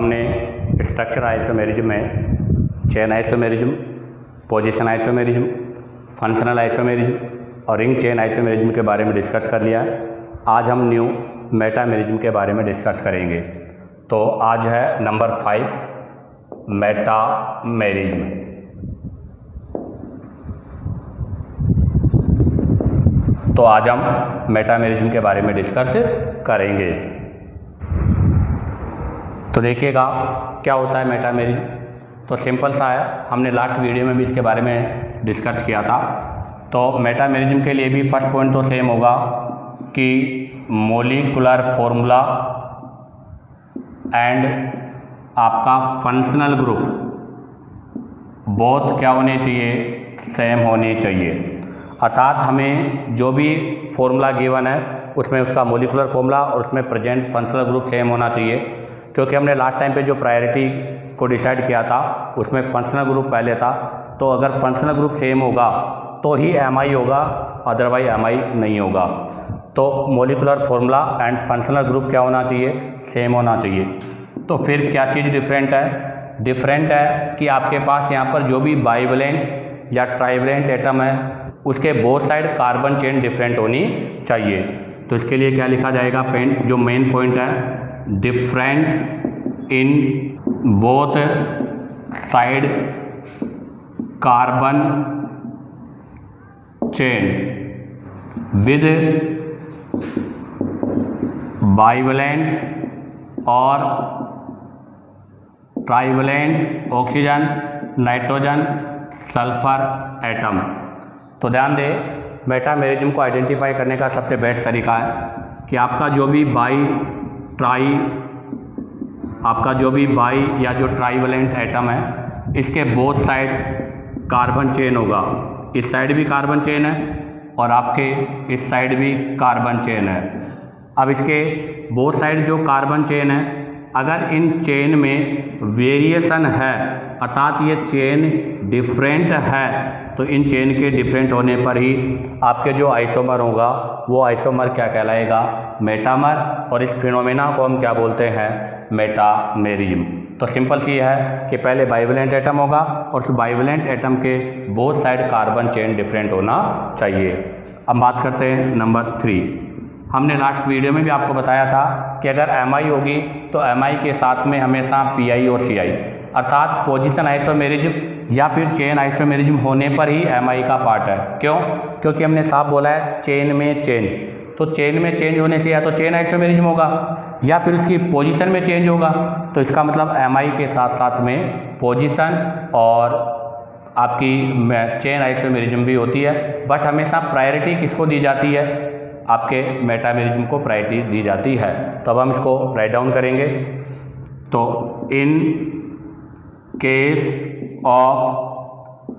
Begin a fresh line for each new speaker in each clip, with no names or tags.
हमने structure isomerism में chain isomerism, position isomerism, functional isomerism और रिंग चेन आइसोमेरिज्म के बारे में डिस्कस कर लिया है। आज हम न्यू मेटामेरिज्म के बारे में डिस्कस करेंगे। तो आज है नंबर 5 मेटामेरिज्म। तो आज हम मेटामेरिज्म के बारे में डिस्कस करेंगे। तो देखिएगा क्या होता है मेटामेरिज्म। तो सिंपल सा है, हमने लास्ट वीडियो में भी इसके बारे में डिस्कस किया था। तो मेटामेरिज्म के लिए भी फर्स्ट पॉइंट तो सेम होगा कि मोलिकुलर फॉर्मूला एंड आपका फंक्शनल ग्रुप बोथ क्या होने चाहिए, सेम होने चाहिए। अर्थात हमें जो भी फॉर्मूला गिवन है उसमें उसका मोलिकुलर फॉर्मूला और उसमें प्रेजेंट फंक्शनल ग्रुप सेम होना चाहिए, क्योंकि हमने लास्ट टाइम पे जो प्रायोरिटी को डिसाइड किया था उसमें फंक्शनल ग्रुप पहले था। तो अगर फंक्शनल ग्रुप सेम होगा तो ही एमआई होगा, अदरवाइज एमआई नहीं होगा। तो molecular formula and functional group क्या होना चाहिए, सेम होना चाहिए। तो फिर क्या चीज़ डिफरेंट है? डिफरेंट है कि आपके पास यहाँ पर जो भी बाइवलेंट या ट्राइवलेंट एटम है उसके both side carbon chain different होनी चाहिए। तो इसके लिए क्या लिखा जाएगा, जो मेन पॉइंट है, different in both side carbon chain with bivalent और trivalent oxygen, nitrogen, sulphur atom. तो ध्यान दें, मेटामेरिज्म को आइडेंटिफाई करने का सबसे बेस्ट तरीका है कि आपका जो भी बाई या जो ट्राइवलेंट एटम है इसके बोथ साइड कार्बन चेन होगा। इस साइड भी कार्बन चेन है और आपके इस साइड भी कार्बन चेन है। अब इसके बोथ साइड जो कार्बन चेन है, अगर इन चेन में वेरिएशन है अर्थात ये चेन डिफरेंट है तो इन चेन के डिफरेंट होने पर ही आपके जो आइसोमर होगा वो आइसोमर क्या कहलाएगा, मेटामर। और इस फिनोमेना को हम क्या बोलते हैं, मेटामेरिज्म। तो सिंपल सी है कि पहले बाइवलेंट एटम होगा और उस बाइवलेंट एटम के both side carbon chain different होना चाहिए। अब बात करते हैं नंबर 3। हमने लास्ट वीडियो में भी आपको बताया था कि अगर एमआई होगी तो एमआई के साथ में हमेशा पीआई और सीआई अर्थात पोजीशन आइसोमेरिज्म या फिर चेन आइसोमेरिज्म होने पर ही एमआई का पार्ट है। क्यों? क्योंकि हमने साफ बोला है चेन में चेंज। तो चेन में चेंज होने से या तो चेन आइसोमेरिज्म होगा या फिर उसकी पोजीशन में चेंज होगा। तो इसका मतलब एमआई के साथ साथ में पोजीशन और आपकी चेन आइसोमेरिज्म भी होती है। बट हमेशा प्रायोरिटी किसको दी जाती है, आपके मेटामेरिज्म को प्रायोरिटी दी जाती है। तो अब हम इसको राइट डाउन करेंगे। तो इन केस ऑफ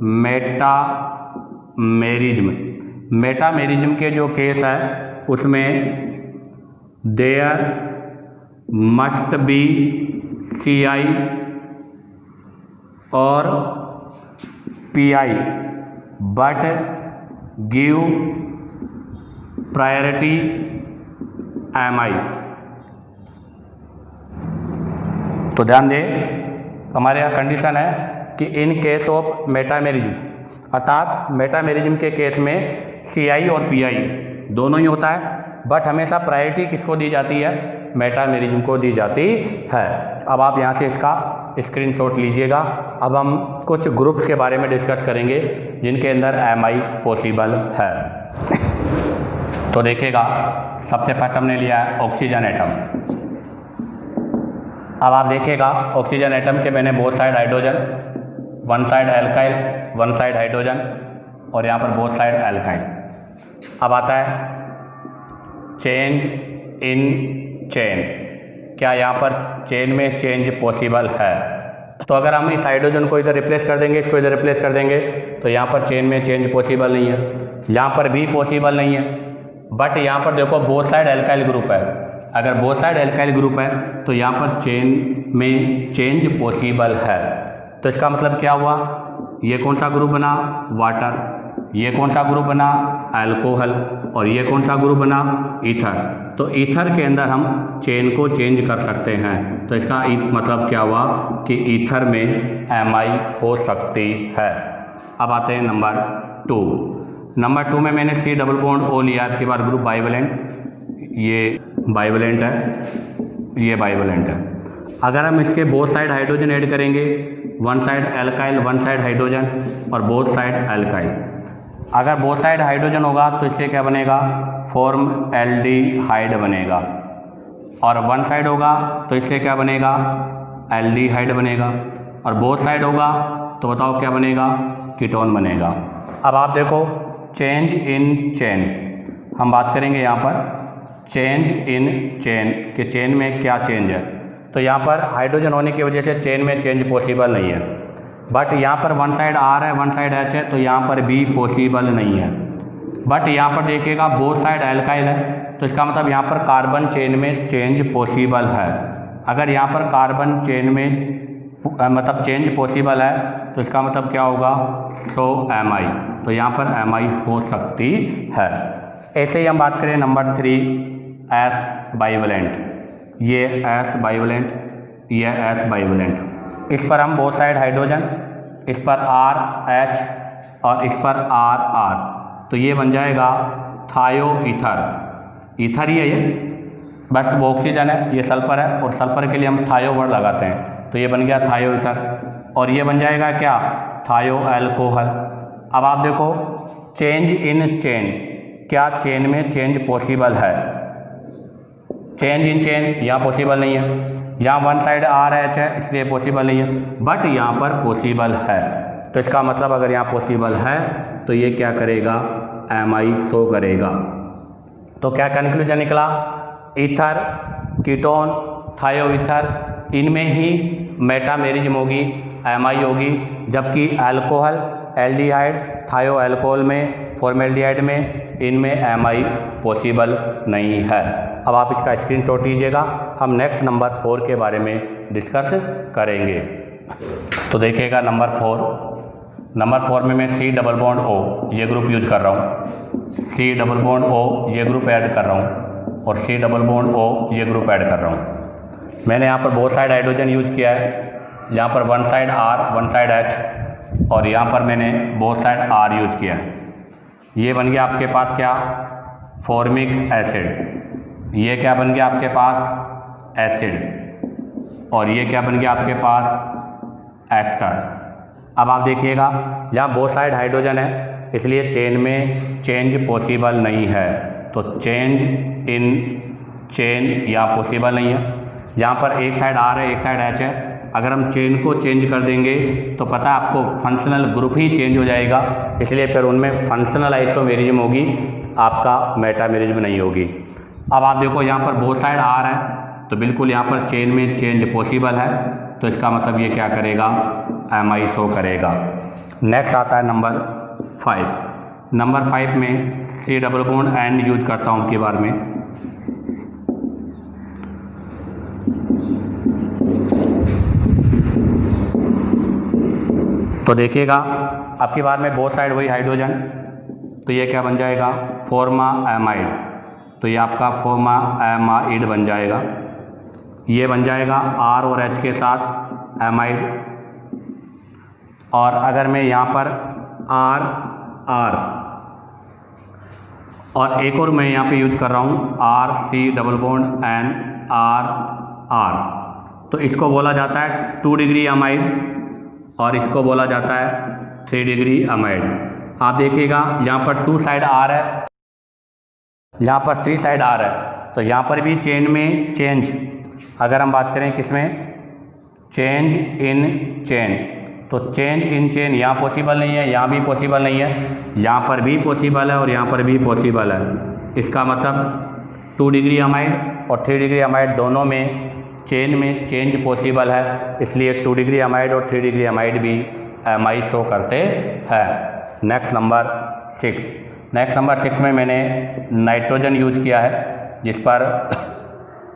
मेटामेरिज्म के जो केस है उसमें देयर मस्ट बी सीआई और pi but give priority MI. तो ध्यान दें, हमारे यहाँ कंडीशन है कि इन केस ऑफ मेटामेरिज्म अर्थात मेटामेरिज्म के केस में सीआई और पीआई दोनों ही होता है, बट हमेशा प्रायोरिटी किसको दी जाती है, मेटामेरिज्म को दी जाती है। अब आप यहाँ से इसका स्क्रीनशॉट लीजिएगा। अब हम कुछ ग्रुप्स के बारे में डिस्कस करेंगे जिनके अंदर एमआई पॉसिबल है। तो देखिएगा, सबसे फर्स्ट हमने लिया है ऑक्सीजन एटम। अब आप देखिएगा ऑक्सीजन एटम के मैंने both side hydrogen, one side alkyl, one side hydrogen और यहाँ पर बोथ साइड एल्काइल। अब आता है चेंज इन चेन। क्या यहाँ पर चेन में चेंज पॉसिबल है? तो अगर हम इस हाइड्रोजन को इधर रिप्लेस कर देंगे, इसको इधर रिप्लेस कर देंगे तो यहाँ पर चेन में चेंज पॉसिबल नहीं है, यहाँ पर भी पॉसिबल नहीं है। बट यहाँ पर देखो बोथ साइड एल्काइल ग्रुप है। अगर बोथ साइड एल्काइल ग्रुप है तो यहाँ पर चेन में चेंज पॉसिबल है। तो इसका मतलब क्या हुआ, ये कौन सा ग्रुप बना, वाटर, ये कौन सा ग्रुप बना, अल्कोहल और ये कौन सा ग्रुप बना, ईथर। तो ईथर के अंदर हम चेन को चेंज कर सकते हैं। तो इसका मतलब क्या हुआ कि ईथर में Mi हो सकती है। अब आते हैं नंबर 2। नंबर 2 में मैंने C डबल बॉन्ड O लिया। आपके पास ग्रुप बाइवेलेंट, ये बाइवेलेंट है, ये बाइवेलेंट है। अगर हम इसके बोथ साइड हाइड्रोजन ऐड करेंगे, one side alkyl one side hydrogen और बोथ साइड एल्काइल। अगर बोथ साइड हाइड्रोजन होगा तो इससे क्या बनेगा, फॉर्म एल्डिहाइड बनेगा। और वन साइड होगा तो इससे क्या बनेगा, एल्डिहाइड बनेगा। और बोथ साइड होगा तो बताओ क्या बनेगा, कीटोन बनेगा। अब आप देखो चेंज इन चेन, हम बात करेंगे यहाँ पर चेंज इन चेन कि चेन में क्या चेंज है। तो यहाँ पर हाइड्रोजन होने की वजह से चेन में चेंज पॉसिबल नहीं है। बट यहाँ पर वन साइड R है वन साइड H है, तो यहाँ पर भी पॉसिबल नहीं है। बट यहाँ पर देखिएगा बोथ साइड एल्काइल है, तो इसका मतलब यहाँ पर कार्बन चेन में चेंज पॉसिबल है। अगर यहाँ पर कार्बन चेन में मतलब चेंज पॉसिबल है तो इसका मतलब क्या होगा, सो Mi। तो यहाँ पर Mi हो सकती है। ऐसे ही हम बात करें नंबर 3 S बाइवेलेंट, ये S बाइवेलेंट, ये S बाइवेलेंट। इस पर हम बोथ साइड हाइड्रोजन, इस पर R H और इस पर R R, तो ये बन जाएगा थायो ईथर। ईथर ही है ये, बस वो ऑक्सीजन है, ये सल्फर है और सल्फर के लिए हम थायो वर्ड लगाते हैं, तो ये बन गया थायो ईथर। और ये बन जाएगा क्या, थायो एल्कोहल। अब आप देखो चेंज इन चेन, क्या चेन में चेंज पॉसिबल है, चेंज इन चेन यहाँ पॉसिबल नहीं है। यहाँ वन साइड R H है इसलिए पॉसिबल नहीं है, बट यहाँ पर पॉसिबल है। तो इसका मतलब अगर यहाँ पॉसिबल है तो ये क्या करेगा, Mi शो करेगा। तो क्या कंक्लूजन निकला, ईथर, कीटोन, थायो ईथर, इनमें ही मेटामेरिज्म होगी, Mi होगी। जबकि अल्कोहल, एल्डिहाइड, थायो अल्कोहल में, फॉर्मेल्डिहाइड में, इनमें Mi पॉसिबल नहीं है। अब आप इसका स्क्रीनशॉट लीजिएगा, हम नेक्स्ट नंबर 4 के बारे में डिस्कस करेंगे। तो देखिएगा नंबर 4 में मैं C डबल बॉन्ड O ये ग्रुप यूज कर रहा हूँ, C डबल बॉन्ड O ये ग्रुप ऐड कर रहा हूँ और C डबल बॉन्ड O ये ग्रुप ऐड कर रहा हूँ। मैंने यहाँ पर बोथ साइड हाइड्रोजन यूज किया है, यहाँ पर one side R one side H और यहाँ पर मैंने बोथ साइड R यूज किया है। ये बन गया आपके पास क्या, फॉर्मिक एसिड। ये क्या बन गया आपके पास, एसिड। और ये क्या बन गया आपके पास, एस्टर। अब आप देखिएगा यहाँ बोथ साइड हाइड्रोजन है इसलिए चेन में चेंज पॉसिबल नहीं है, तो चेंज इन चेन यहाँ पॉसिबल नहीं है। यहाँ पर एक साइड R है एक साइड H है, अगर हम चेन को चेंज कर देंगे तो पता है आपको फंक्शनल ग्रुप ही चेंज हो जाएगा, इसलिए फिर उनमें फंक्शनल आइसोमेरिज्म होगी, आपका मेटामेरिज्म नहीं होगी। अब आप देखो यहाँ पर बोथ साइड R है तो बिल्कुल यहाँ पर चेन में चेंज पॉसिबल है, तो इसका मतलब ये क्या करेगा, Mi शो करेगा। नेक्स्ट आता है नंबर 5। नंबर 5 में C double bond N use करता हूँ की बार में। तो देखिएगा आपकी बार में बोथ साइड वही हाइड्रोजन, तो ये क्या बन जाएगा, फॉर्मामाइड। तो ये आपका फॉर्मामाइड बन जाएगा। ये बन जाएगा R और H के साथ एमाइड। और अगर मैं यहाँ पर R R और एक और मैं यहाँ पे यूज कर रहा हूँ RC double bond N R R, तो इसको बोला जाता है 2 डिग्री अमाइड और इसको बोला जाता है 3 डिग्री अमाइड। आप देखिएगा यहाँ पर 2 साइड R है, यहाँ पर 3 साइड R है, तो यहाँ पर भी चेन में चेंज, अगर हम बात करें किसमें, चेंज इन चेन, तो चेंज इन चेन यहाँ पॉसिबल नहीं है, यहाँ भी पॉसिबल नहीं है, यहाँ पर भी पॉसिबल है और यहाँ पर भी पॉसिबल है। इसका मतलब 2 डिग्री अमाइड और 3 डिग्री अमाइड दोनों में चेन में चेंज पॉसिबल है, इसलिए 2 डिग्री अमाइड और 3 डिग्री अमाइड भी Mi शो करते हैं। नेक्स्ट नंबर 6 में मैंने नाइट्रोजन यूज किया है, जिस पर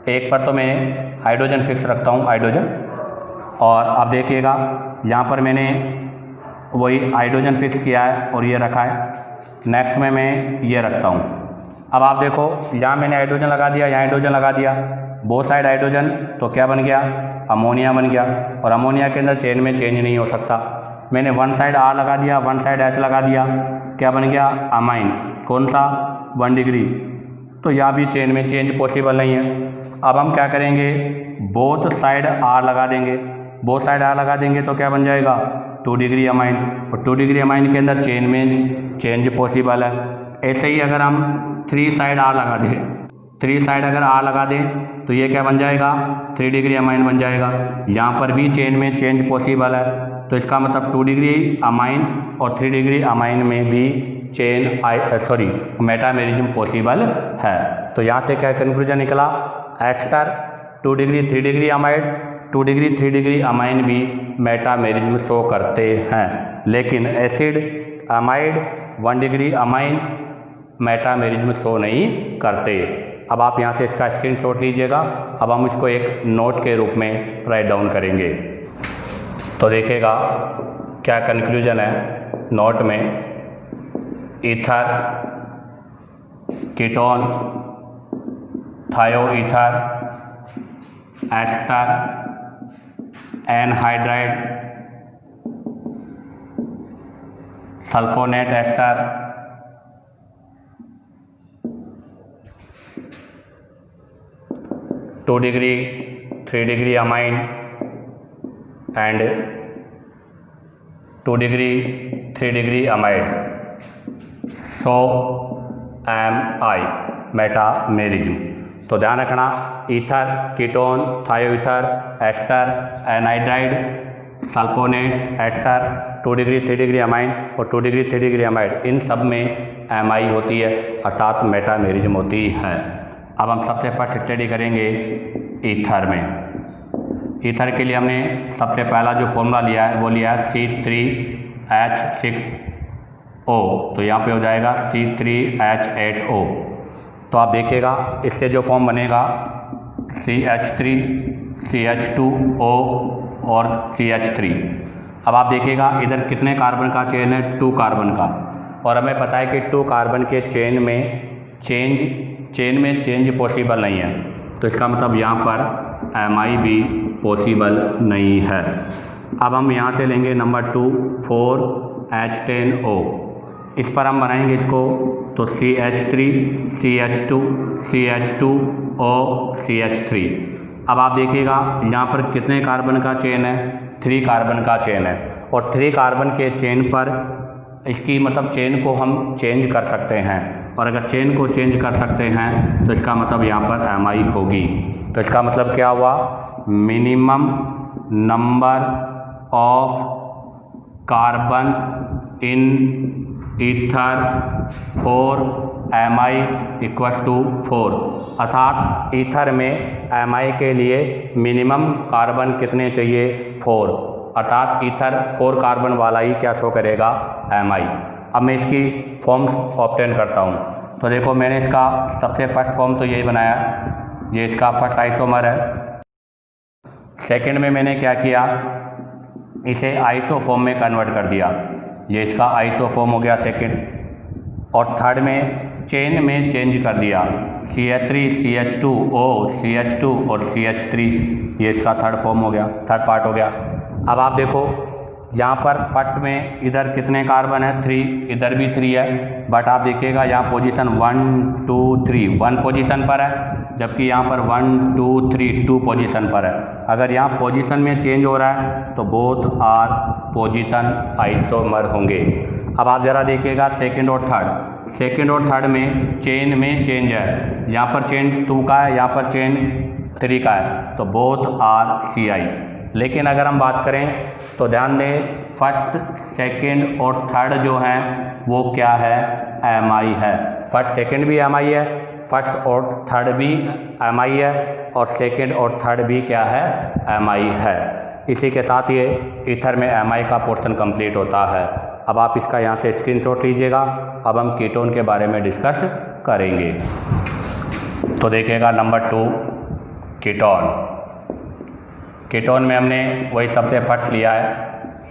एक पर तो मैं हाइड्रोजन फिक्स रखता हूँ, हाइड्रोजन। और आप देखिएगा यहाँ पर मैंने वही हाइड्रोजन फिक्स किया है और ये रखा है। नेक्स्ट में मैं ये रखता हूँ। अब आप देखो यहाँ मैंने हाइड्रोजन लगा दिया, यहाँ हाइड्रोजन लगा दिया, बोथ साइड हाइड्रोजन, तो क्या बन गया, अमोनिया बन गया। और अमोनिया के अंदर चेन में चेंज नहीं हो सकता। मैंने वन साइड R लगा दिया, वन साइड H लगा दिया, क्या बन गया, अमाइन। कौन सा, 1 डिग्री। तो यहाँ भी चेन में चेंज पॉसिबल नहीं है। अब हम क्या करेंगे, बोथ साइड R लगा देंगे। बोथ साइड R लगा देंगे तो क्या बन जाएगा, 2 डिग्री अमाइन। और 2 डिग्री अमाइन के अंदर चेन में चेंज पॉसिबल है। ऐसे ही अगर हम 3 साइड R लगा दें, 3 साइड अगर R लगा दें तो ये क्या बन जाएगा, 3 डिग्री अमाइन बन जाएगा। यहाँ पर भी चेन में चेंज पॉसिबल है, तो इसका मतलब 2 डिग्री अमाइन और 3 डिग्री अमाइन में भी चेन मेटामेरिज्म पॉसिबल है। तो यहाँ से क्या कंक्लूजन निकला, ester 2 degree 3 degree amide, 2 degree 3 degree amine भी मेटामेरिज्म शो करते हैं, लेकिन acid amide 1 degree amine metamerism show नहीं करते। अब आप यहाँ से इसका स्क्रीनशॉट लीजिएगा। अब हम इसको एक नोट के रूप में राइट डाउन करेंगे। तो देखिएगा क्या कंक्लूजन है नोट में, ether, ketone, thioether, ester, anhydride, sulphonate ester, two degree 3 degree amine and 2 degree 3 degree amide so MI metamerism. तो ध्यान रखना, ether, ketone, thioether, ester, anhydride, sulphonate ester, 2 degree 3 degree amine और 2 डिग्री 3 डिग्री अमाइड, इन सब में MI होती है, अर्थात metamerism होती है। अब हम सबसे फर्स्ट स्टडी करेंगे ईथर में। ईथर के लिए हमने सबसे पहला जो फॉर्मूला लिया है वो लिया है C3H6O। तो यहाँ पे हो जाएगा C3H8O। तो आप देखिएगा इससे जो फॉर्म बनेगा CH3, CH2O और CH3। अब आप देखिएगा इधर कितने कार्बन का चेन है, 2 कार्बन का, और हमें पता है कि 2 कार्बन के चेन में चेंज पॉसिबल नहीं है। तो इसका मतलब यहाँ पर MI भी पॉसिबल नहीं है। अब हम यहाँ से लेंगे नंबर 2 4H10O। इस पर हम बनाएंगे इसको, तो CH3, CH2, CH2O, CH3। अब आप देखिएगा यहाँ पर कितने कार्बन का चेन है, 3 कार्बन का चेन है, और 3 कार्बन के चेन पर इसकी मतलब चेन को हम चेंज कर सकते हैं, और अगर चेन को चेंज कर सकते हैं तो इसका मतलब यहाँ पर MI होगी। तो इसका मतलब क्या हुआ, minimum number of carbon in ether for MI = 4, अर्थात ईथर में MI के लिए मिनिमम कार्बन कितने चाहिए, 4, अर्थात ईथर 4 कार्बन वाला ही क्या शो करेगा, MI। अब मैं इसकी फॉर्म्स ऑब्टेन करता हूँ। तो देखो मैंने इसका सबसे फर्स्ट फॉर्म तो यही बनाया, ये इसका फर्स्ट आइसोमर है। सेकंड में मैंने क्या किया, इसे आइसो फॉर्म में कन्वर्ट कर दिया, ये इसका आइसो फॉर्म हो गया सेकंड। और थर्ड में चेन में चेंज कर दिया, CH3, CH2O, CH2 और CH3, ये इसका थर्ड फॉर्म हो गया, थर्ड पार्ट हो गया। अब आप देखो यहाँ पर फर्स्ट में इधर कितने कार्बन है, 3, इधर भी 3 है, बट आप देखिएगा यहाँ पोजीशन 1 2 3 1 पोजीशन पर है, जबकि यहाँ पर 1 2 3 2 पोजीशन पर है। अगर यहाँ पोजीशन में चेंज हो रहा है तो बोथ आर पोजीशन आइसोमर होंगे। अब आप ज़रा देखिएगा सेकंड और थर्ड में चेन में चेंज है, यहाँ पर चेन 2 का है, यहाँ पर चेन 3 का है, तो बोथ आर CI। लेकिन अगर हम बात करें तो ध्यान दें, फर्स्ट, सेकंड और थर्ड जो हैं वो क्या है, MI है। फर्स्ट सेकंड भी MI है, फर्स्ट और थर्ड भी MI है, और सेकंड और थर्ड भी क्या है, MI है। इसी के साथ ये ईथर में MI का पोर्शन कंप्लीट होता है। अब आप इसका यहाँ से स्क्रीनशॉट लीजिएगा। अब हम कीटोन के बारे में डिस्कस करेंगे। तो देखिएगा नंबर 2 कीटोन में हमने वही सबसे फर्स्ट लिया है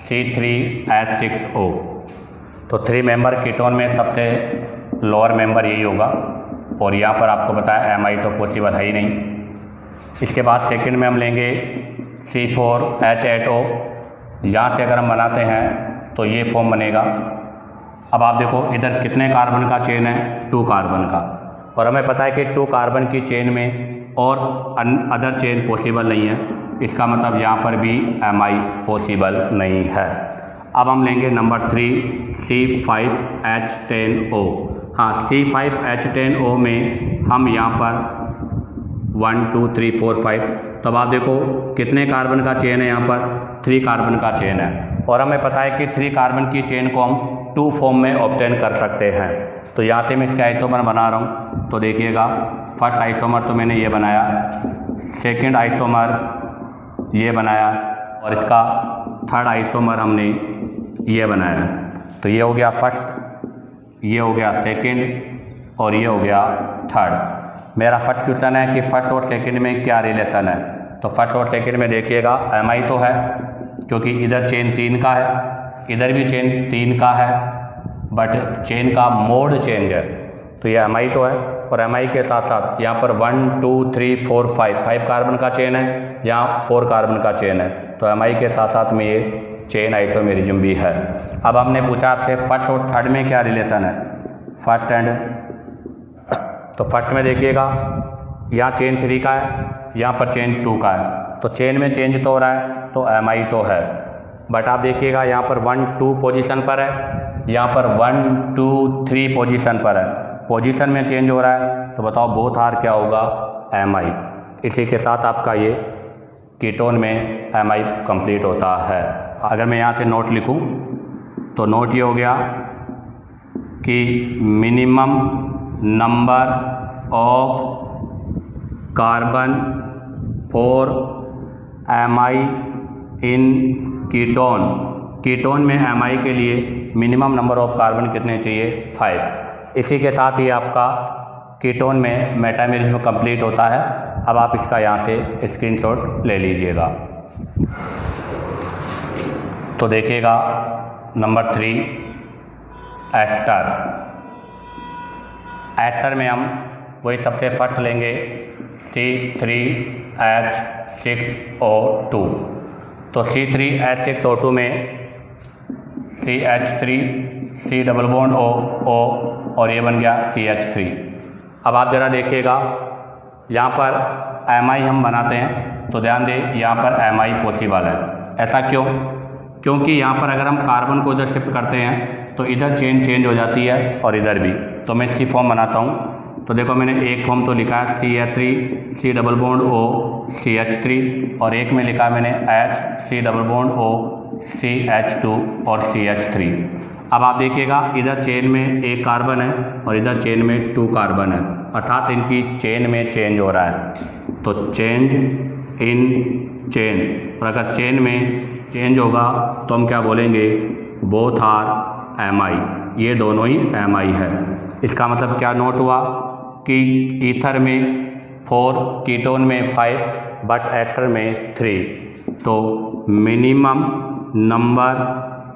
C3H6O। तो 3 मेंबर कीटोन में सबसे लोअर मेंबर यही होगा, और यहाँ पर आपको पता है Mi तो पॉसिबल है ही नहीं। इसके बाद सेकंड में हम लेंगे C4H8O। यहाँ से अगर हम बनाते हैं तो ये फॉर्म बनेगा। अब आप देखो इधर कितने कार्बन का चेन है, 2 कार्बन का, और हमें पता है कि 2 कार्बन की चेन में और अदर चेन पॉसिबल नहीं है। इसका मतलब यहाँ पर भी Mi पॉसिबल नहीं है। अब हम लेंगे नंबर 3 C5H10O। हाँ, C5H10O में हम यहाँ पर 1 2 3 4 5, तो अब आप देखो कितने कार्बन का चेन है, यहाँ पर 3 कार्बन का चेन है, और हमें पता है कि 3 कार्बन की चेन को हम 2 फॉर्म में ऑब्टेन कर सकते हैं। तो यहाँ से मैं इसका आइसोमर बना रहा हूँ। तो देखिएगा, फर्स्ट आइसोमर तो मैंने ये बनाया, सेकंड आइसोमर ये बनाया, और इसका थर्ड आइसोमर हमने ये बनाया। तो ये हो गया फर्स्ट, ये हो गया सेकंड, और ये हो गया थर्ड। मेरा फर्स्ट क्वेश्चन है कि फर्स्ट और सेकंड में क्या रिलेशन है। तो फर्स्ट और सेकंड में देखिएगा Mi तो है, क्योंकि इधर चेन 3 का है, इधर भी चेन 3 का है, बट चेन का मोड चेंज है। तो ये Mi तो है, और Mi के साथ साथ यहाँ पर 1 2 3 4 5 कार्बन का चेन है, यहाँ 4 कार्बन का चेन है। तो Mi के साथ साथ में ये चेन आइसोमेरिज्म भी है। अब हमने पूछा आपसे फर्स्ट और थर्ड में क्या रिलेशन है, फर्स्ट एंड, तो फर्स्ट में देखिएगा यहाँ चेन 3 का है, यहाँ पर चेन 2 का है, तो चेन में चेंज तो हो रहा है, तो Mi तो है। बट आप देखिएगा यहाँ पर 1 2 पोजीशन पर है, यहाँ पर 1 2 3 पोजीशन पर है, पोजीशन में चेंज हो रहा है। तो बताओ बोथ आर क्या होगा, Mi। इसी के साथ आपका ये कीटोन में Mi कंप्लीट होता है। अगर मैं यहाँ से नोट लिखूँ तो नोट ये हो गया कि minimum number of carbon for Mi in ketone, ketone में Mi के लिए मिनिमम नंबर ऑफ कार्बन कितने चाहिए, 5। इसी के साथ ही आपका कीटोन में मेटामेरिज्म कंप्लीट होता है। अब आप इसका यहाँ से स्क्रीनशॉट ले लीजिएगा। तो देखिएगा नंबर 3 एस्टर। एस्टर में हम वही सबसे फर्स्ट लेंगे C3H6O2। तो C3H6O2 में CH3 C double bond O और ये बन गया CH3। अब आप ज़रा देखिएगा यहाँ पर Mi हम बनाते हैं, तो ध्यान दें यहाँ पर Mi पॉसिबल है। ऐसा क्यों? क्योंकि यहाँ पर अगर हम कार्बन को इधर शिफ्ट करते हैं तो इधर चेन चेंज हो जाती है और इधर भी। तो मैं इसकी फॉर्म बनाता हूँ। तो देखो मैंने एक फॉर्म तो लिखा है CH3 C double bond O CH3, और एक में लिखा मैंने H C double bond O CH2 और CH3। अब आप देखिएगा इधर चेन में एक कार्बन है और इधर चेन में 2 कार्बन है, अर्थात इनकी चेन में चेंज हो रहा है। तो चेंज इन चेन, और अगर चेन में चेंज होगा तो हम क्या बोलेंगे, बोथ आर Mi। ये दोनों ही Mi है। इसका मतलब क्या नोट हुआ कि ईथर में 4, कीटोन में 5, बट एस्टर में 3। तो minimum number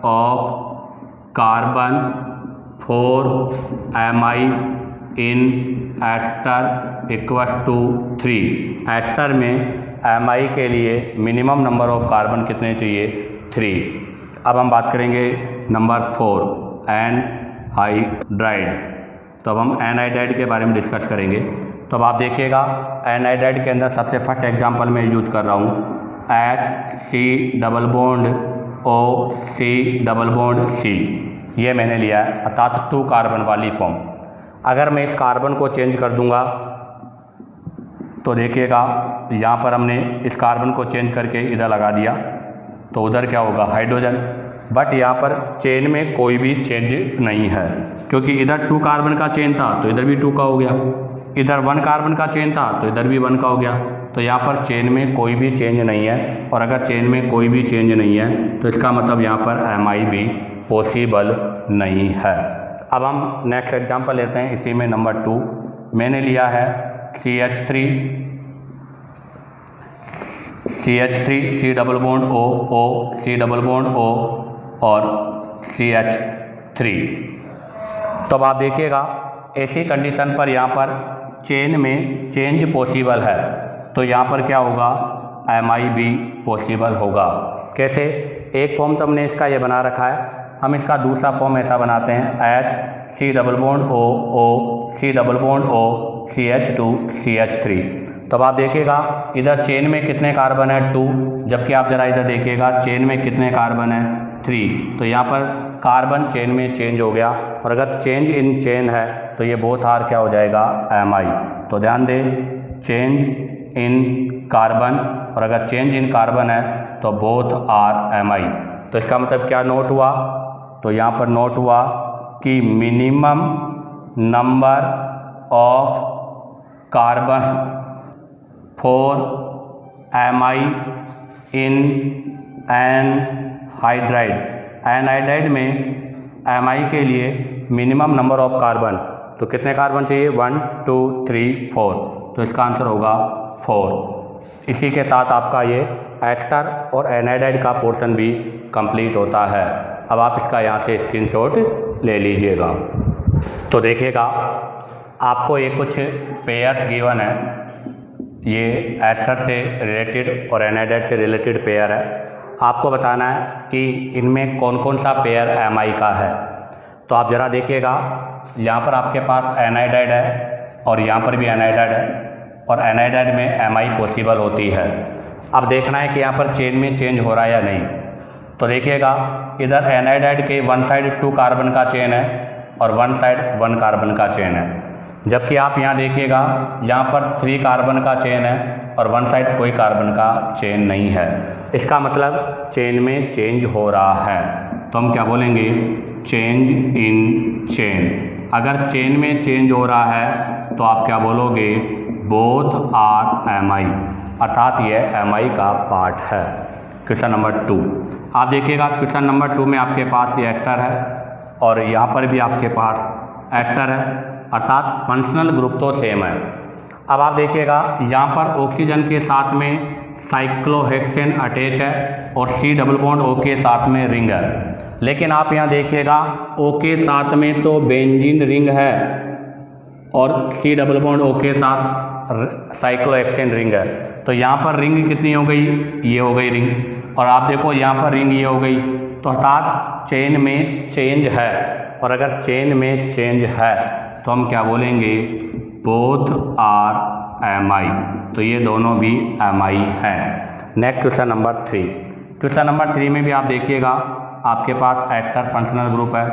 of carbon for Mi in ester equal to 3। Ester में Mi के लिए मिनिमम नंबर ऑफ कार्बन कितने चाहिए, 3। अब हम बात करेंगे नंबर 4 एनहाइड्राइड। तो अब हम एनहाइड्राइड के बारे में डिस्कस करेंगे। तो अब आप देखिएगा एनहाइड्राइड के अंदर सबसे फर्स्ट एग्जांपल मैं यूज कर रहा हूँ HC double bond O C double bond C, ये मैंने लिया है, अर्थात 2 कार्बन वाली फॉर्म। अगर मैं इस कार्बन को चेंज कर दूंगा तो देखिएगा यहाँ पर हमने इस कार्बन को चेंज करके इधर लगा दिया, तो उधर क्या होगा, हाइड्रोजन। बट यहाँ पर चेन में कोई भी चेंज नहीं है, क्योंकि इधर 2 कार्बन का चेन था तो इधर भी 2 का हो गया, इधर 1 कार्बन का चेन था तो इधर भी 1 का हो गया। तो यहाँ पर चेन में कोई भी चेंज नहीं है, और अगर चेन में कोई भी चेंज नहीं है तो इसका मतलब यहाँ पर Mi भी पॉसिबल नहीं है। अब हम नेक्स्ट एग्जांपल लेते हैं, इसी में नंबर 2 मैंने लिया है CH3 C double bond O C double bond O और CH3। तो अब आप देखिएगा ऐसी कंडीशन पर यहाँ पर चेन में चेंज पॉसिबल है, तो यहाँ पर क्या होगा, Mi भी पॉसिबल होगा। कैसे? एक फॉर्म तो हमने इसका ये बना रखा है, हम इसका दूसरा फॉर्म ऐसा बनाते हैं H C double bond O O C double bond O CH2 CH3। तो अब आप देखिएगा इधर चेन में कितने कार्बन है 2, जबकि आप जरा इधर देखिएगा चेन में कितने कार्बन है 3। तो यहाँ पर कार्बन चेन में चेंज हो गया, और अगर चेंज इन चेन है तो ये बोथ आर क्या हो जाएगा, Mi। तो ध्यान दें, चेंज इन कार्बन, और अगर चेंज इन कार्बन है तो बोथ आर Mi। तो इसका मतलब क्या नोट हुआ, तो यहाँ पर नोट हुआ कि minimum number of carbon for Mi in anhydride. Anhydride में Mi के लिए मिनिमम नंबर ऑफ कार्बन, तो कितने कार्बन चाहिए, 1 2 3 4, तो इसका आंसर होगा 4। इसी के साथ आपका ये एस्टर और एनहाइड्राइड का पोर्शन भी कंप्लीट होता है। अब आप इसका यहाँ से स्क्रीनशॉट ले लीजिएगा। तो देखिएगा आपको ये कुछ पेयर्स गिवन है, ये एस्टर से रिलेटेड और एनहाइड्राइड से रिलेटेड पेयर है। आपको बताना है कि इनमें कौन कौन सा पेयर Mi का है। तो आप ज़रा देखिएगा, यहाँ पर आपके पास एनहाइड्राइड है और यहाँ पर भी एनहाइड्राइड है, और एनहाइड्राइड में Mi पॉसिबल होती है। अब देखना है कि यहाँ पर चेन में चेंज हो रहा है या नहीं। तो देखिएगा इधर एनहाइड्राइड के वन साइड 2 कार्बन का चेन है और वन साइड 1 कार्बन का चेन है, जबकि आप यहाँ देखिएगा यहाँ पर 3 कार्बन का चेन है और वन साइड कोई कार्बन का चेन नहीं है। इसका मतलब चेन में चेंज हो रहा है, तो हम क्या बोलेंगे, चेंज इन चेन। अगर चेन में चेंज हो रहा है तो आप क्या बोलोगे, बोथ आर Mi, अर्थात यह Mi का पार्ट है। क्वेश्चन नंबर 2 आप देखिएगा, क्वेश्चन नंबर 2 में आपके पास ये एस्टर है और यहाँ पर भी आपके पास एस्टर है, अर्थात फंक्शनल ग्रुप तो सेम है। अब आप देखिएगा यहाँ पर ऑक्सीजन के साथ में साइक्लोहेक्सेन अटैच है और C डबल बॉन्ड O के साथ में रिंग है, लेकिन आप यहाँ देखिएगा O के साथ में तो बेंजीन रिंग है और C डबल बॉन्ड O के साथ साइक्लोहेक्सेन रिंग है। तो यहाँ पर रिंग कितनी हो गई, ये हो गई रिंग, और आप देखो यहाँ पर रिंग ये हो गई। तो अर्थात चेन में चेंज है, और अगर चेन में चेंज है तो हम क्या बोलेंगे, बोथ आर Mi। तो ये दोनों भी Mi हैं। Next question number 3। Question number 3 में भी आप देखिएगा आपके पास एस्टर फंक्शनल ग्रुप है,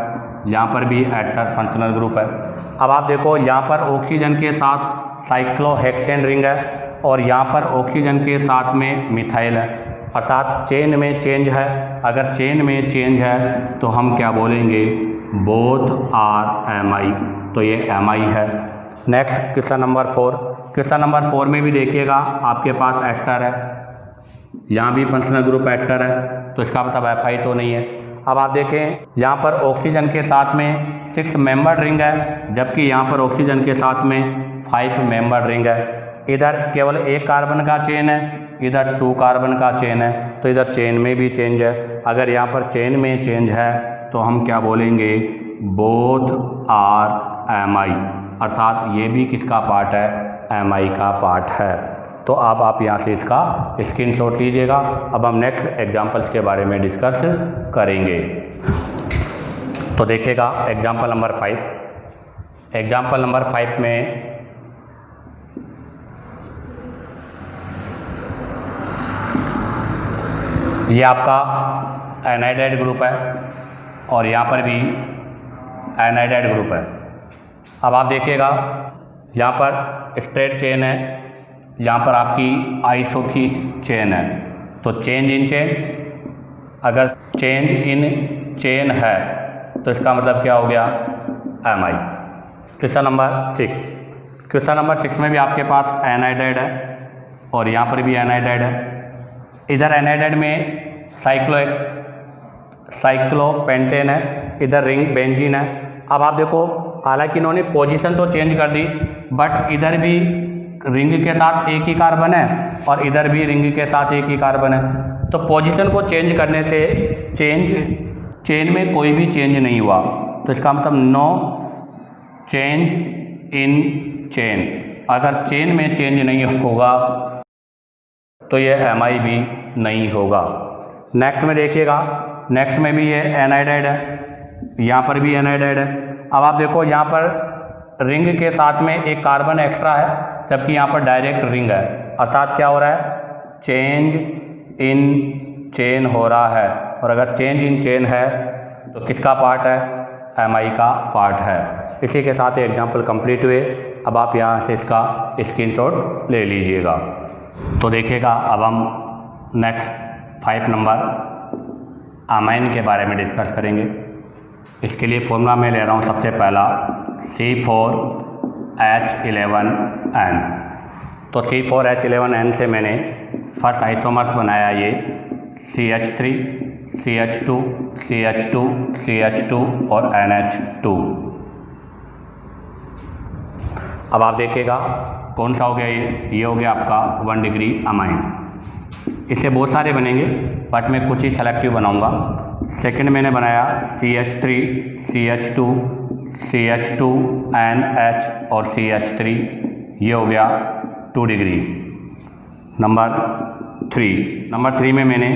यहाँ पर भी एस्टर फंक्शनल ग्रुप है। अब आप देखो यहाँ पर ऑक्सीजन के साथ साइक्लोहेक्सेन रिंग है और यहाँ पर ऑक्सीजन के साथ में मिथाइल है, अर्थात चेन में चेंज है। अगर चेन में चेंज है तो हम क्या बोलेंगे, बोथ आर Mi। तो ये Mi है। Next question number 4। Question number 4 में भी देखिएगा आपके पास एस्टर है, यहाँ भी फंक्शनल ग्रुप एस्टर है, तो इसका मतलब Fi तो नहीं है। अब आप देखें यहाँ पर ऑक्सीजन के साथ में 6 मेंबर रिंग है, जबकि यहाँ पर ऑक्सीजन के साथ में 5 मेंबर रिंग है। इधर केवल 1 कार्बन का चेन है, इधर 2 कार्बन का चेन है, तो इधर चेन में भी चेंज है। अगर यहाँ पर चेन में चेंज है तो हम क्या बोलेंगे, बोथ आर Mi, अर्थात ये भी किसका पार्ट है, Mi का पार्ट है। तो अब आप यहाँ से इसका स्क्रीनशॉट लीजिएगा। अब हम नेक्स्ट एग्जांपल्स के बारे में डिस्कस करेंगे। तो देखिएगा एग्जांपल नंबर 5। एग्जांपल नंबर 5 में ये आपका एनाइड्राइड ग्रुप है और यहाँ पर भी एनाइड्राइड ग्रुप है। अब आप देखिएगा यहाँ पर स्ट्रेट चेन है, यहाँ पर आपकी आइसो की चेन है। तो चेंज इन चेन, अगर चेंज इन चेन है तो इसका मतलब क्या हो गया, Mi। Question number 6। Question number 6 में भी आपके पास एनाइड्राइड है और यहाँ पर भी एनाइड्राइड है। इधर एनाइड्राइड में साइक्लोपेंटेन है, इधर रिंग बेंजीन है। अब आप देखो हालांकि इन्होंने पोजीशन तो चेंज कर दी, बट इधर भी रिंग के साथ एक ही कार्बन है और इधर भी रिंग के साथ एक ही कार्बन है। तो पोजीशन को चेंज करने से चेन में कोई भी चेंज नहीं हुआ, तो इसका मतलब नो चेंज इन चेन, अगर चेन में चेंज नहीं होगा तो ये Mi भी नहीं होगा। नेक्स्ट में देखिएगा, नेक्स्ट में भी ये एनाइडाइड है, यहाँ पर भी एनाइडाइड है। अब आप देखो यहाँ पर रिंग के साथ में एक कार्बन एक्स्ट्रा है, जबकि यहाँ पर डायरेक्ट रिंग है, अर्थात क्या हो रहा है, चेंज इन चेन हो रहा है। और अगर चेंज इन चेन है तो किसका पार्ट है, Mi का पार्ट है। इसी के साथ एग्जाम्पल कंप्लीट हुए। अब आप यहाँ से इसका स्क्रीनशॉट ले लीजिएगा। तो देखिएगा, अब हम नेक्स्ट 5 नंबर अमाइन के बारे में डिस्कस करेंगे। इसके लिए फॉर्मूला मैं ले रहा हूँ सबसे पहला C4H11N। तो C4H11N से मैंने फर्स्ट आइसोमर्स बनाया ये CH3, CH2, CH2, CH2 और NH2। अब आप देखिएगा कौन सा हो गया, ये हो गया आपका 1 डिग्री अमाइन। इससे बहुत सारे बनेंगे बट मैं कुछ ही सेलेक्टिव बनाऊंगा। सेकंड मैंने बनाया CH3, CH2, CH2, NH और CH3, ये हो गया 2 डिग्री। नंबर 3 में मैंने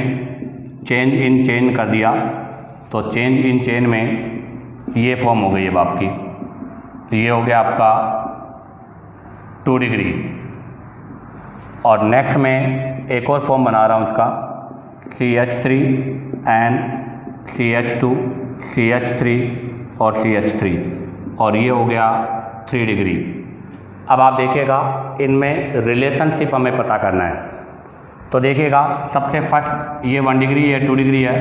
चेंज इन चेन कर दिया, तो चेंज इन चेन में ये फॉर्म हो गई अब आपकी, ये हो गया आपका 2 डिग्री। और नेक्स्ट में एक और फॉर्म बना रहा हूँ उसका CH3 N CH2 CH3 और CH3, और ये हो गया 3 डिग्री। अब आप देखिएगा इनमें रिलेशनशिप हमें पता करना है। तो देखिएगा सबसे फर्स्ट ये 1 डिग्री है, 2 डिग्री है,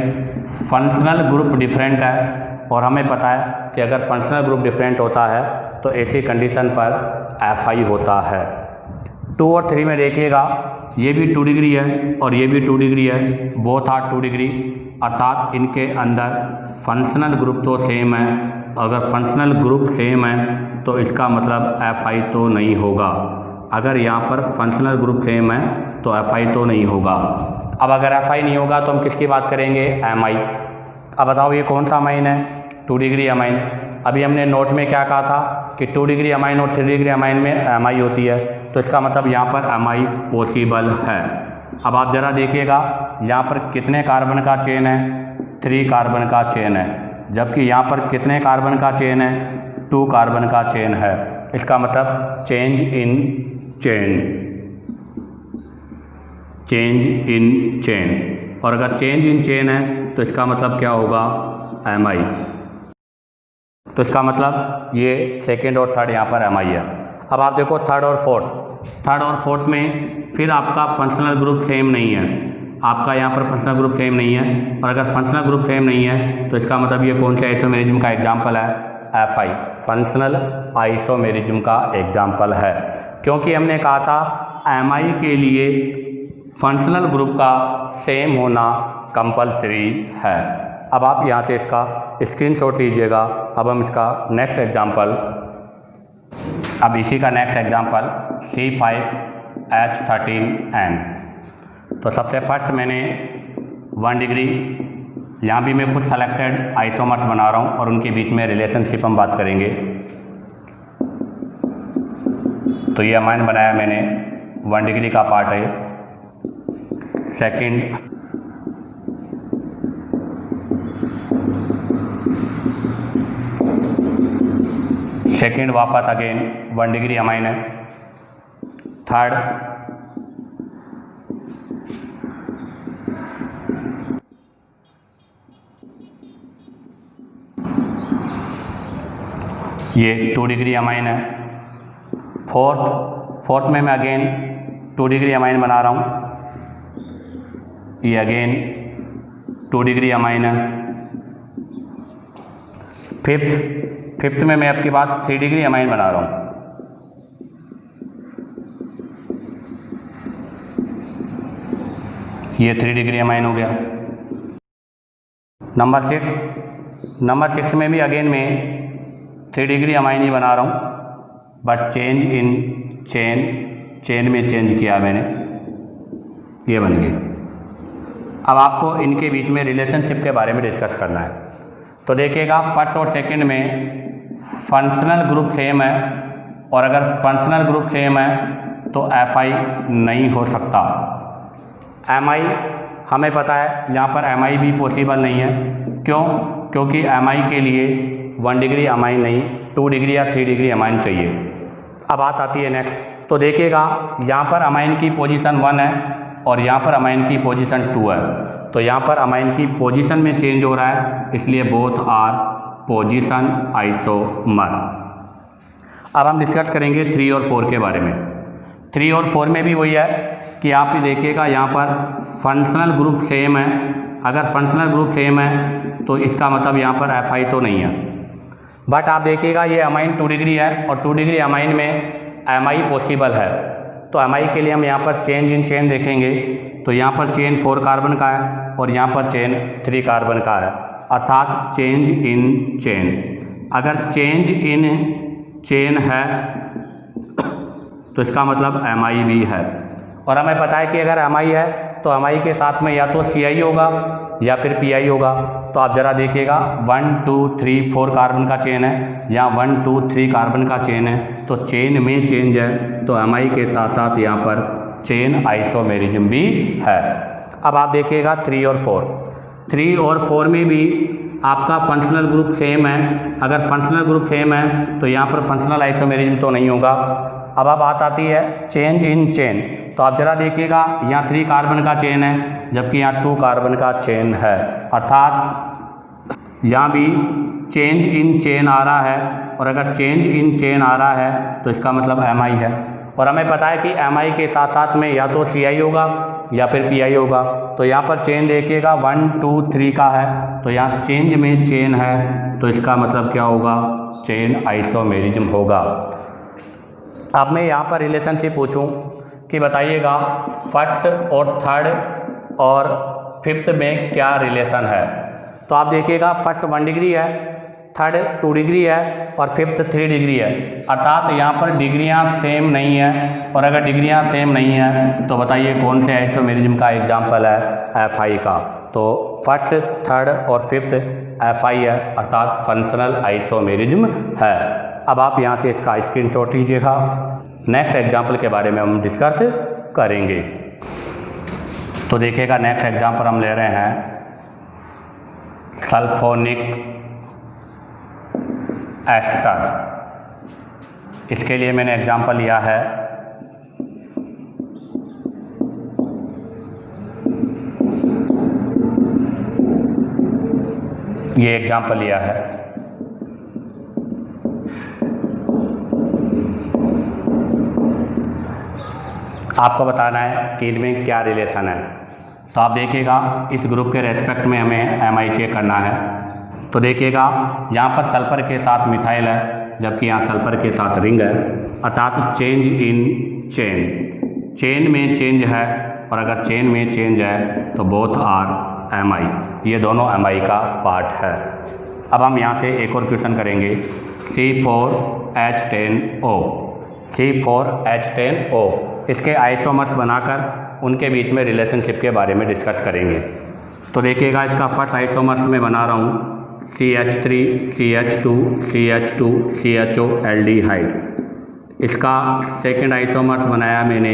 फंक्शनल ग्रुप डिफरेंट है, और हमें पता है कि अगर फंक्शनल ग्रुप डिफरेंट होता है तो ऐसी कंडीशन पर Fi होता है। 2 और 3 में देखिएगा ये भी 2 डिग्री है और ये भी 2 डिग्री है, बोथ आर 2 डिग्री, अर्थात इनके अंदर फंक्शनल ग्रुप तो सेम है। अगर फंक्शनल ग्रुप सेम है तो इसका मतलब Fi तो नहीं होगा। अगर यहाँ पर फंक्शनल ग्रुप सेम है तो Fi तो नहीं होगा। अब अगर Fi नहीं होगा तो हम किसकी बात करेंगे, Mi। अब बताओ ये कौन सा अमाइन है, 2 डिग्री अमाइन। अभी हमने नोट में क्या कहा था कि 2 डिग्री अमाइन और 3 डिग्री अमाइन में Mi होती है, तो इसका मतलब यहाँ पर Mi पॉसिबल है। अब आप ज़रा देखिएगा यहाँ पर कितने कार्बन का चेन है, 3 कार्बन का चेन है, जबकि यहाँ पर कितने कार्बन का चेन है, 2 कार्बन का चेन है। इसका मतलब चेंज इन चेन, और अगर चेंज इन चेन है तो इसका मतलब क्या होगा, Mi। तो इसका मतलब ये सेकेंड और थर्ड यहाँ पर Mi है। अब आप देखो थर्ड और फोर्थ में फिर आपका फंक्शनल ग्रुप सेम नहीं है, आपका यहाँ पर फंक्शनल ग्रुप सेम नहीं है, और अगर फंक्शनल ग्रुप सेम नहीं है तो इसका मतलब ये कौन से आइसोमेरिज्म का एग्जाम्पल है, Fi, फंक्शनल आइसोमेरिज्म का एग्जाम्पल है। क्योंकि हमने कहा था Mi के लिए फंक्शनल ग्रुप का सेम होना कंपलसरी है। अब आप यहाँ से इसका स्क्रीनशॉट लीजिएगा। अब हम इसका नेक्स्ट एग्जाम्पल, अब इसी का नेक्स्ट एग्जाम्पल C5H13N। तो सबसे फर्स्ट मैंने 1 डिग्री, यहाँ भी मैं कुछ सेलेक्टेड आइसोमर्स बना रहा हूँ और उनके बीच में रिलेशनशिप हम बात करेंगे। तो ये अमाइन बनाया मैंने, 1 डिग्री का पार्ट है। सेकेंड वापस अगेन 1 डिग्री अमाइन है। थर्ड ये 2 डिग्री अमाइन है। फोर्थ में मैं अगेन 2 डिग्री अमाइन बना रहा हूँ, ये अगेन 2 डिग्री अमाइन है। फिफ्थ में मैं आपकी बात 3 डिग्री अमाइन बना रहा हूँ, ये 3 डिग्री अमाइन हो गया। नंबर 6 में भी अगेन मैं 3 डिग्री अमाइन ही बना रहा हूँ, बट चेंज इन चेन में चेंज किया मैंने, ये बन गई। अब आपको इनके बीच में रिलेशनशिप के बारे में डिस्कस करना है। तो देखिएगा फर्स्ट और सेकंड में फंक्शनल ग्रुप सेम है, और अगर फंक्शनल ग्रुप सेम है तो FI नहीं हो सकता। MI हमें पता है यहाँ पर MI भी पॉसिबल नहीं है। क्यों? क्योंकि MI के लिए 1 डिग्री अमाइन नहीं, 2 डिग्री या 3 डिग्री अमाइन चाहिए। अब बात आती है नेक्स्ट, तो देखिएगा यहाँ पर अमाइन की पोजीशन 1 है और यहाँ पर अमाइन की पोजीशन 2 है, तो यहाँ पर अमाइन की पोजीशन में चेंज हो रहा है, इसलिए बोथ आर पोजीशन आइसोमर। अब हम डिस्कस करेंगे 3 और 4 के बारे में। 3 और 4 में भी वही है कि आप ही देखिएगा यहाँ पर फंक्शनल ग्रुप सेम है। अगर फंक्शनल ग्रुप सेम है तो इसका मतलब यहाँ पर FI तो नहीं है। बट आप देखिएगा ये अमाइन 2 डिग्री है और 2 डिग्री अमाइन में MI पॉसिबल है, तो MI के लिए हम यहाँ पर चेंज इन चेन देखेंगे, तो यहाँ पर चेन 4 कार्बन का है और यहाँ पर चेन 3 कार्बन का है, अर्थात चेंज इन चेन। अगर चेंज इन चेन है तो इसका मतलब MI भी है, और हमें पता है कि अगर MI है तो MI के साथ में या तो CI होगा या फिर PI होगा। तो आप ज़रा देखिएगा 1 2 3 4 कार्बन का चेन है, यहाँ 1 2 3 कार्बन का चेन है, तो चेन में चेंज है, तो MI के साथ साथ यहाँ पर चेन आइसोमेरिज्म भी है। अब आप देखिएगा 3 और 4 में भी आपका फंक्शनल ग्रुप सेम है। अगर फंक्शनल ग्रुप सेम है तो यहाँ पर फंक्शनल आइसोमेरिज्म तो नहीं होगा। अब बात आती है चेंज इन चेन, तो आप ज़रा देखिएगा यहाँ 3 कार्बन का चेन है जबकि यहाँ 2 कार्बन का चेन है, अर्थात यहाँ भी चेंज इन चेन आ रहा है, और अगर चेंज इन चेन आ रहा है तो इसका मतलब MI है। और हमें पता है कि MI के साथ साथ में या तो CI होगा या फिर PI होगा। तो यहाँ पर चेन देखिएगा 1 2 3 का है, तो यहाँ चेंज में चेन है, तो इसका मतलब क्या होगा? चेन आइसोमेरिज्म होगा। अब मैं यहाँ पर रिलेशनशिप पूछूं कि बताइएगा फर्स्ट और थर्ड और फिफ्थ में क्या रिलेशन है, तो आप देखिएगा फर्स्ट 1 डिग्री है, थर्ड 2 डिग्री है और फिफ्थ 3 डिग्री है, अर्थात यहाँ पर डिग्रियाँ सेम नहीं है। और अगर डिग्रियाँ सेम नहीं है तो बताइए कौन से आइसोमेरिज्म का एग्जाम्पल है? FI का। तो फर्स्ट थर्ड और फिफ्थ FI है, अर्थात फंक्शनल आइसोमेरिज्म है। अब आप यहाँ से इसका स्क्रीनशॉट लीजिएगा। नेक्स्ट एग्जाम्पल के बारे में हम डिस्कस करेंगे। तो देखिएगा नेक्स्ट एग्जाम्पल हम ले रहे हैं सल्फोनिक एस्टर। इसके लिए मैंने एग्जाम्पल लिया है ये एग्जाम्पल लिया है आपको बताना है कि इनमें क्या रिलेशन है। तो आप देखिएगा इस ग्रुप के रेस्पेक्ट में हमें MI चेक करना है। तो देखिएगा यहाँ पर सल्फर के साथ मिथाइल है जबकि यहाँ सल्फर के साथ रिंग है, अर्थात चेंज इन चेन, चेन में चेंज है, और अगर चेन में चेंज है तो बोथ आर MI, ये दोनों MI का पार्ट है। अब हम यहाँ से एक और क्वेश्चन करेंगे C4H10O। C4H10O इसके आइसोमर्स बनाकर उनके बीच में रिलेशनशिप के बारे में डिस्कस करेंगे। तो देखिएगा इसका फर्स्ट आइसोमर्स मैं बना रहा हूँ CH3 CH2 CH2 CHO aldehyde. इसका सेकंड आइसोमर्स बनाया मैंने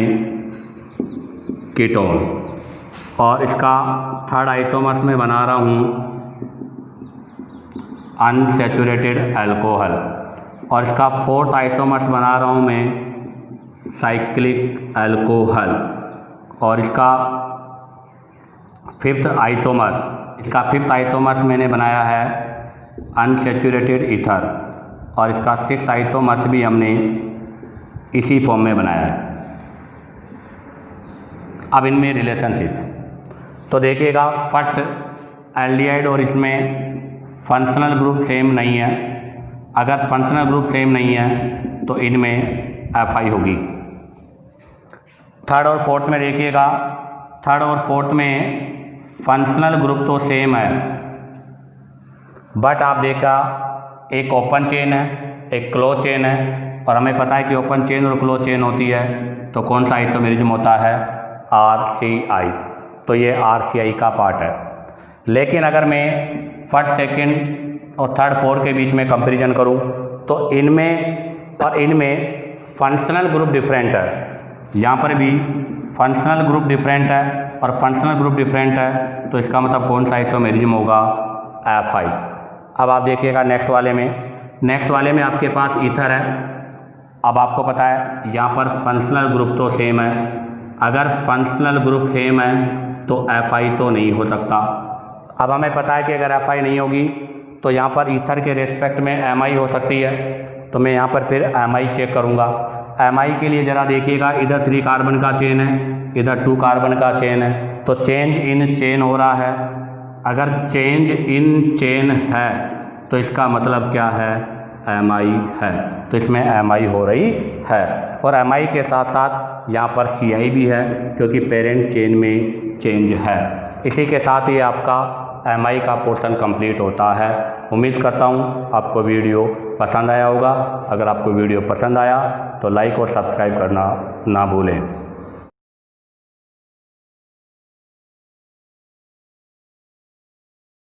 कीटोन, और इसका थर्ड आइसोमर्स में बना रहा हूँ अनसैचुरेटेड अल्कोहल, और इसका फोर्थ आइसोमर्स बना रहा हूँ मैं साइक्लिक अल्कोहल, और इसका फिफ्थ आइसोमर्स मैंने बनाया है अनसैचुरेटेड ईथर, और इसका सिक्स्थ आइसोमर्स भी हमने इसी फॉर्म में बनाया है। अब इनमें रिलेशनशिप तो देखिएगा फर्स्ट एल्डिहाइड और इसमें फंक्शनल ग्रुप सेम नहीं है। अगर फंक्शनल ग्रुप सेम नहीं है तो इनमें FI होगी। थर्ड और फोर्थ में देखिएगा, थर्ड और फोर्थ में फंक्शनल ग्रुप तो सेम है, बट आप देखा एक ओपन चेन है एक क्लोज चेन है, और हमें पता है कि ओपन चेन और क्लोज चेन होती है तो कौन सा आइसोमेरिज्म होता है? RCI। तो ये RCI का पार्ट है। लेकिन अगर मैं फर्स्ट सेकंड और थर्ड फोर्थ के बीच में कंपैरिजन करूं तो इनमें और इनमें फंक्शनल ग्रुप डिफरेंट है। यहाँ पर भी फंक्शनल ग्रुप डिफरेंट है और फंक्शनल ग्रुप डिफरेंट है, तो इसका मतलब कौन सा आइसोमेरिज्म होगा, Fi। अब आप देखिएगा नेक्स्ट वाले में आपके पास ईथर है। अब आपको पता है यहाँ पर फंक्शनल ग्रुप तो सेम है, अगर फंक्शनल ग्रुप सेम है तो Fi तो नहीं हो सकता। अब हमें पता है कि अगर Fi नहीं होगी तो यहाँ पर ईथर के रेस्पेक्ट में Mi हो सकती है, तो मैं यहाँ पर फिर Mi चेक करूँगा। Mi के लिए ज़रा देखिएगा, इधर 3 कार्बन का चेन है, इधर 2 कार्बन का चेन है, तो चेंज इन चेन हो रहा है। अगर चेंज इन चेन है तो इसका मतलब क्या है, Mi है, तो इसमें Mi हो रही है। और Mi के साथ साथ यहाँ पर Ci भी है, क्योंकि पेरेंट चेन में चेंज है। इसी के साथ ही आपका Mi का पोर्शन कंप्लीट होता है। उम्मीद करता हूँ आपको वीडियो पसंद आया होगा। अगर आपको वीडियो पसंद आया तो लाइक और सब्सक्राइब करना ना भूलें।